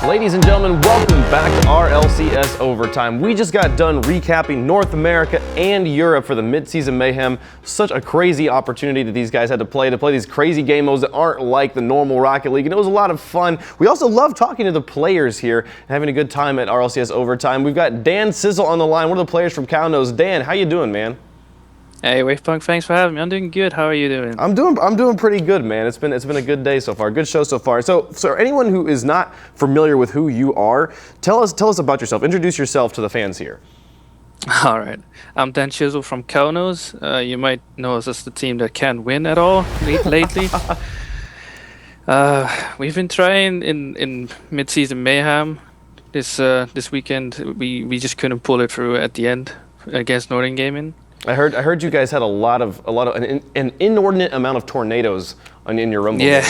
Ladies and gentlemen, welcome back to RLCS Overtime. We just got done recapping North America and Europe for the mid-season mayhem. Such a crazy opportunity that these guys had to play these crazy game modes that aren't like the normal Rocket League, and it was a lot of fun. We also love talking to the players here and having a good time at RLCS Overtime. We've got DanzhizzLe on the line, one of the players from Kaunos. Dan, how you doing, man? Hey, Wavepunk, thanks for having me. I'm doing good. How are you doing? I'm doing pretty good, man. It's been a good day so far, good show so far. So anyone who is not familiar with who you are, tell us about yourself. Introduce yourself to the fans here. All right. I'm DanzhizzLe from Kaunos. You might know us as the team that can't win at all lately. We've been trying in mid-season mayhem. This weekend we just couldn't pull it through at the end against Northern Gaming. I heard you guys had an inordinate amount of tornadoes in your Rumble. Yeah,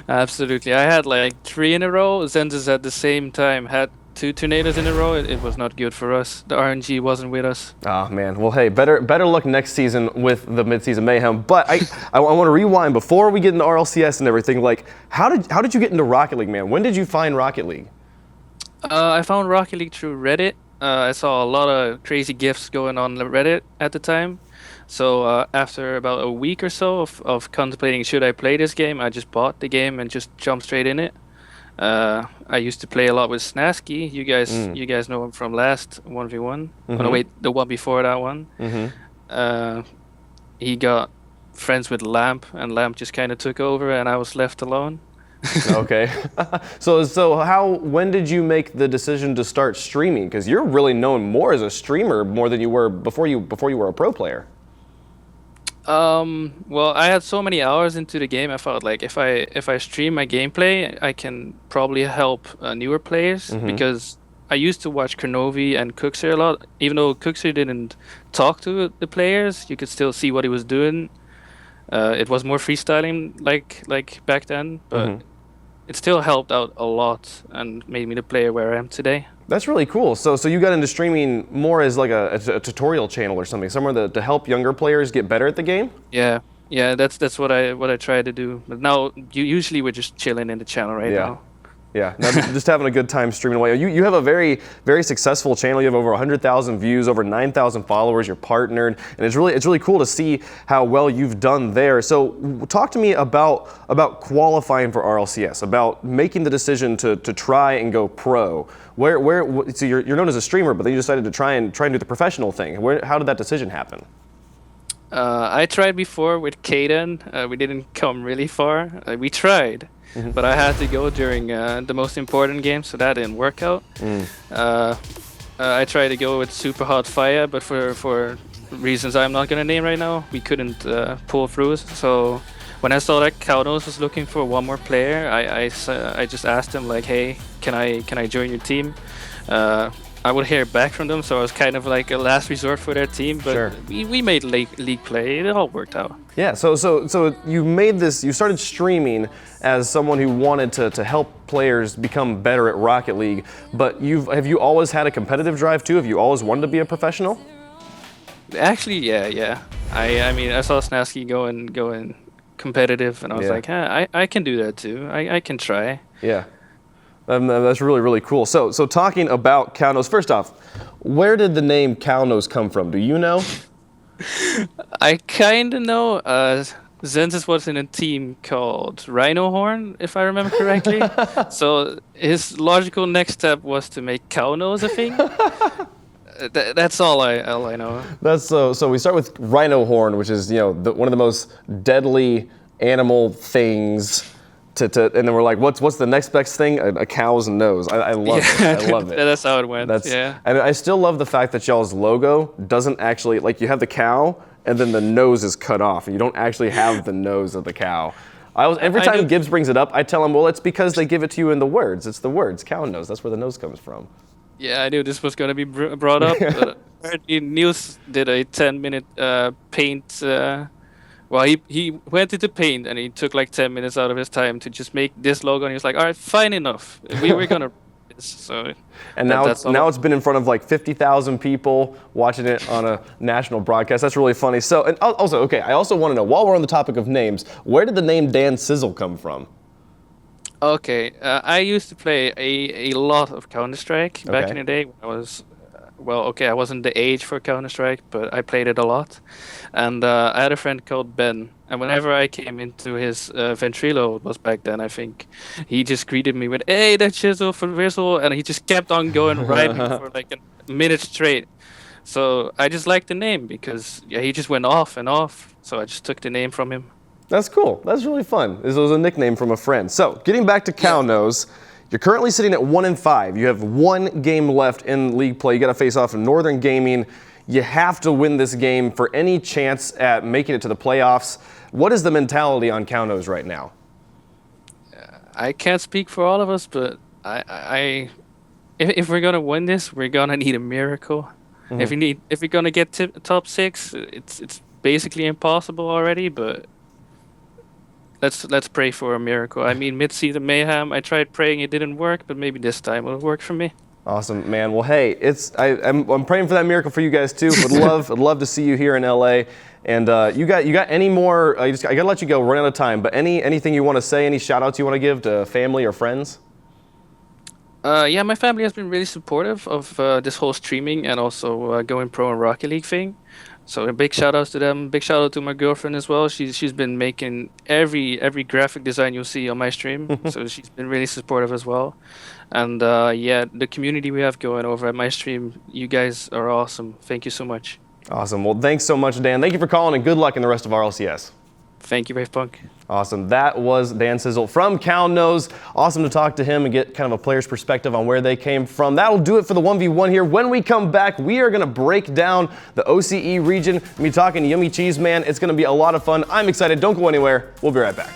absolutely. I had like 3 in a row. DanzhizzLe at the same time had 2 tornadoes in a row. It was not good for us. The RNG wasn't with us. Oh man. Well, hey, better luck next season with the mid-season mayhem. But I want to rewind before we get into RLCS and everything. Like, how did you get into Rocket League, man? When did you find Rocket League? I found Rocket League through Reddit. I saw a lot of crazy GIFs going on Reddit at the time. So after about a week or so of contemplating should I play this game, I just bought the game and just jumped straight in it. I used to play a lot with Snasky. You guys know him from last 1v1. Mm-hmm. Oh no, wait, the one before that one. Mm-hmm. He got friends with Lamp, and Lamp just kind of took over, and I was left alone. Okay. So when did you make the decision to start streaming? Because you're really known more as a streamer more than you were before you were a pro player. Well, I had so many hours into the game. I felt like if I stream my gameplay, I can probably help newer players. Mm-hmm. Because I used to watch Kronovi and Cookser a lot. Even though Cookser didn't talk to the players, you could still see what he was doing. It was more freestyling like back then, but. Mm-hmm. It still helped out a lot and made me the player where I am today. That's really cool. So you got into streaming more as like a tutorial channel or something, somewhere to help younger players get better at the game? Yeah, that's what I try to do. But now usually we're just chilling in the channel now. Yeah, just having a good time streaming away. You have a very, very successful channel. You have over 100,000 views, over 9,000 followers. You're partnered, and it's really cool to see how well you've done there. So talk to me about qualifying for RLCS, about making the decision to try and go pro. So you're known as a streamer, but then you decided to try and do the professional thing. How did that decision happen? I tried before with Kaden. We didn't come really far. We tried. Mm-hmm. But I had to go during the most important game, so that didn't work out. I tried to go with Super Hot Fire, but for reasons I'm not gonna name right now, we couldn't pull through. So when I saw that Kaunos was looking for one more player, I just asked him like, hey, can I join your team? I would hear back from them, so I was kind of like a last resort for their team. But sure. we made league play. It all worked out. Yeah. So you made this. You started streaming as someone who wanted to help players become better at Rocket League. But have you always had a competitive drive too? Have you always wanted to be a professional? Actually, yeah. I mean, I saw Snasky going competitive, and I was like, I can do that too. I can try. Yeah. That's really cool. So talking about Kaunos, first off, where did the name Kaunos come from? Do you know? I kind of know. DanzhizzLe was in a team called Rhino Horn, if I remember correctly. So his logical next step was to make Kaunos a thing. That's all I know. That's so we start with Rhino Horn, which is one of the most deadly animal things. And then we're like, what's the next best thing? A cow's nose. I love it. I love it. That's how it went. And I still love the fact that y'all's logo doesn't actually, like, you have the cow and then the nose is cut off, and you don't actually have the nose of the cow. Every time Gibbs brings it up, I tell him, well, it's because they give it to you in the words. It's the words, cow nose. That's where the nose comes from. Yeah, I knew this was going to be brought up. Apparently, Niels did a 10-minute paint. Well, he went into paint and he took like 10 minutes out of his time to just make this logo, and he was like, all right, fine enough. We're going to this. So and now it's been in front of like 50,000 people watching it on a national broadcast. That's really funny. So, and also, okay, I also want to know, while we're on the topic of names, where did the name DanzhizzLe come from? Okay, I used to play a lot of Counter-Strike back Okay. in the day when I was, well, okay, I wasn't the age for Counter-Strike, but I played it a lot. And I had a friend called Ben, and whenever I came into his Ventrilo, it was back then, I think, he just greeted me with, "Hey, that's Chisel for Whistle," and he just kept on going rhyming for like a minute straight. So I just liked the name because yeah, he just went off and off. So I just took the name from him. That's cool. That's really fun. This was a nickname from a friend. So, getting back to Cow-Nose, you're currently sitting at 1-5. You have one game left in league play. You got to face off in Northern Gaming. You have to win this game for any chance at making it to the playoffs. What is the mentality on Cow-Nose right now? I can't speak for all of us, but if we're gonna win this, we're gonna need a miracle. If we're gonna get to top 6, it's basically impossible already. But let's pray for a miracle. I mean, mid-season mayhem. I tried praying, it didn't work, but maybe this time it'll work for me. Awesome, man. Well, hey, I'm praying for that miracle for you guys too. I'd love to see you here in LA. And you got any more? I gotta let you go. Run out of time. But anything you want to say? Any shout outs you want to give to family or friends? Yeah, my family has been really supportive of this whole streaming and also going pro in Rocket League thing. So a big shout outs to them. Big shout out to my girlfriend as well. She's been making every graphic design you'll see on my stream. So she's been really supportive as well. And yeah, the community we have going over at my stream, you guys are awesome. Thank you so much. Awesome. Well, thanks so much, Dan. Thank you for calling, and good luck in the rest of RLCS. Thank you, Brave Punk. Awesome. That was DanzhizzLe from Cow-Nose. Awesome to talk to him and get kind of a player's perspective on where they came from. That'll do it for the 1v1 here. When we come back, we are going to break down the OCE region. We'll be talking Yummy Cheese Man. It's going to be a lot of fun. I'm excited. Don't go anywhere. We'll be right back.